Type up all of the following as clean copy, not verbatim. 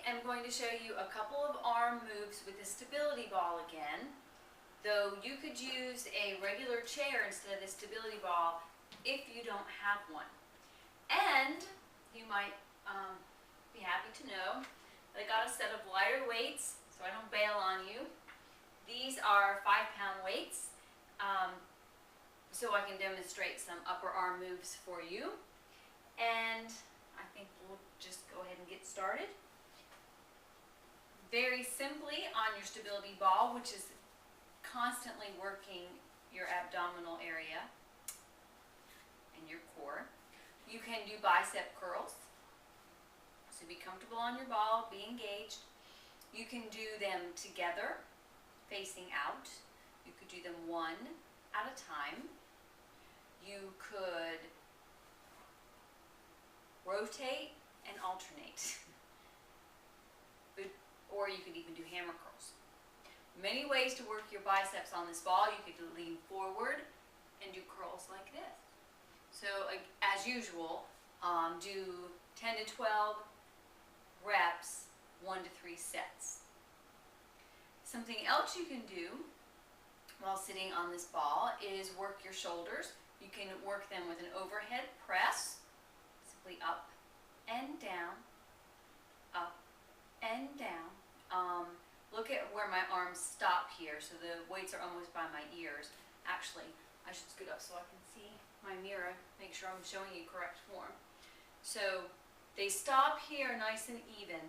am going to show you a couple of arm moves with the stability ball again, though you could use a regular chair instead of the stability ball if you don't have one. And you might be happy to know that I got a set of lighter weights so I don't bail on you. These are 5-pound weights, so I can demonstrate some upper arm moves for you. And I think we'll just go ahead and get started. Very simply, on your stability ball, which is constantly working your abdominal area and your core, you can do bicep curls. So be comfortable on your ball, be engaged. You can do them together, facing out. You could do them one at a time. You could rotate and alternate. Or you could even do hammer curls. Many ways to work your biceps on this ball. You could lean forward and do curls like this. So as usual, do 10 to 12 reps, 1 to 3 sets. Something else you can do while sitting on this ball is work your shoulders. You can work them with an overhead press, simply up and down, up and down. Look at where my arms stop here, so the weights are almost by my ears. Actually, I should scoot up so I can see my mirror, make sure I'm showing you correct form. So they stop here nice and even.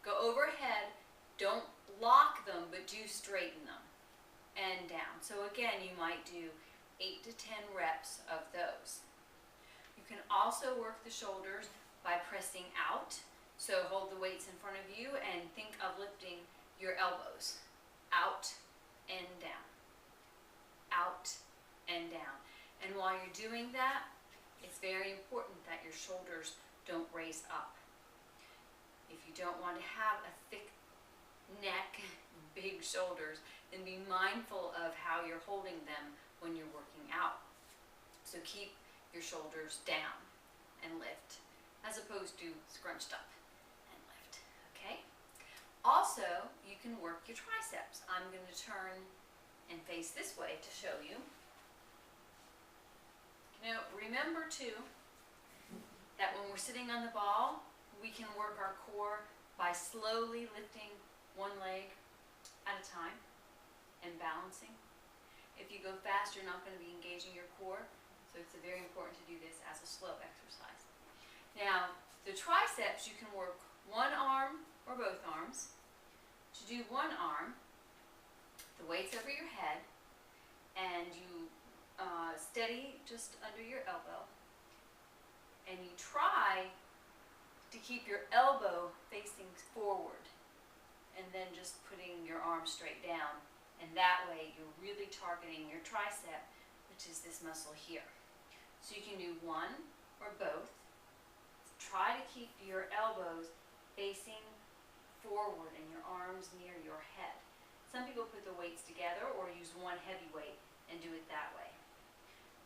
Go overhead, don't lock them, but do straighten them, and down. So again, you might do 8 to 10 reps of those. You can also work the shoulders by pressing out. So hold the weights in front of you and think of lifting your elbows out and down, out and down. And while you're doing that, it's very important that your shoulders don't raise up. If you don't want to have a thick neck, big shoulders, then be mindful of how you're holding them when you're working out. So keep your shoulders down and lift, as opposed to scrunched up and lift, okay? Also, you can work your triceps. I'm going to turn and face this way to show you. Now, remember too, that when we're sitting on the ball, we can work our core by slowly lifting one leg at a time and balancing. If you go fast, you're not going to be engaging your core, so it's very important to do this as a slow exercise. Now, the triceps, you can work one arm or both arms. To do one arm, the weight's over your head, and you steady just under your elbow, and you try to keep your elbow facing forward, and then just putting your arm straight down. And that way you're really targeting your tricep, which is this muscle here. So you can do one or both. Try to keep your elbows facing forward and your arms near your head. Some people put the weights together or use one heavy weight and do it that way.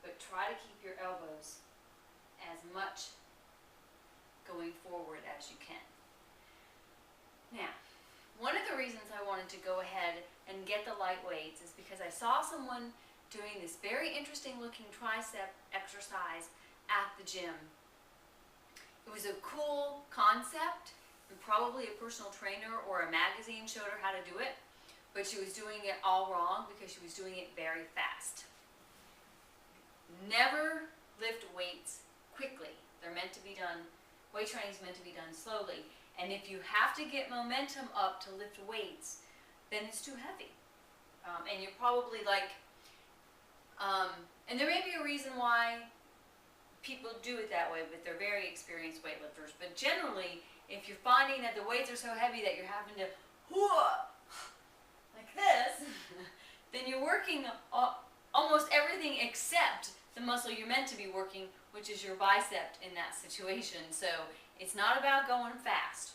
But try to keep your elbows as much going forward as you can. Now, one of the reasons I wanted to go ahead and get the light weights is because I saw someone doing this very interesting looking tricep exercise at the gym. It was a cool concept, and probably a personal trainer or a magazine showed her how to do it, but she was doing it all wrong because she was doing it very fast. Never lift weights quickly. They're meant to be done, weight training is meant to be done slowly. And if you have to get momentum up to lift weights, then it's too heavy. And you're probably like, and there may be a reason why people do it that way, but they're very experienced weightlifters. But generally, if you're finding that the weights are so heavy that you're having to like this, then you're working almost everything except the muscle you're meant to be working, which is your bicep in that situation. So it's not about going fast.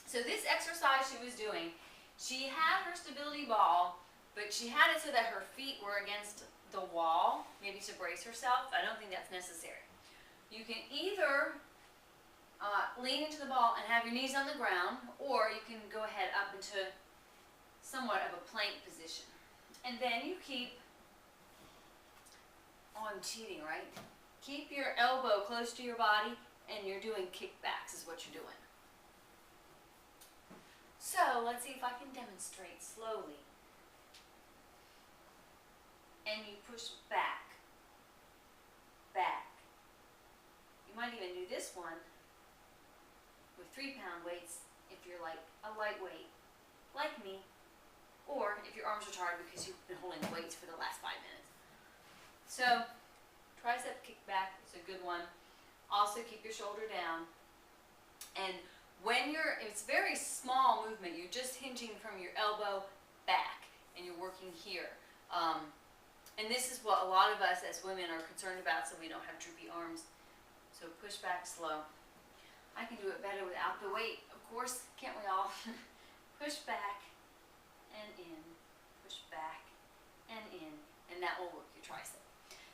So this exercise she was doing, she had her stability ball, but she had it so that her feet were against the wall, maybe to brace herself. I don't think that's necessary. You can either lean into the ball and have your knees on the ground, or you can go ahead up into somewhat of a plank position. And then you keep, oh, I'm cheating, right? Keep your elbow close to your body, and you're doing kickbacks is what you're doing. So let's see if I can demonstrate slowly. And you push back, back. You might even do this one with 3-pound weights if you're like a lightweight, like me, or if your arms are tired because you've been holding weights for the last 5 minutes. So, tricep kickback is a good one. Also keep your shoulder down. And when it's very small movement, you're just hinging from your elbow back, and you're working here. And this is what a lot of us as women are concerned about, so we don't have droopy arms. So push back slow. I can do it better without the weight, of course, can't we all? Push back and in, push back and in, and that will work your tricep.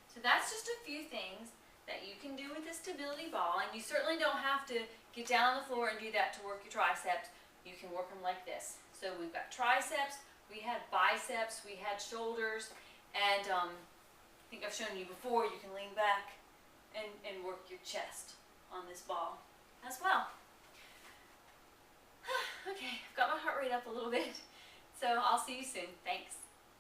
So that's just a few things that you can do with the stability ball, and you certainly don't have to get down on the floor and do that to work your triceps. You can work them like this. So we've got triceps, we had biceps, we had shoulders, and I think I've shown you before, you can lean back and work your chest on this ball as well. Okay, I've got my heart rate up a little bit, so I'll see you soon. Thanks.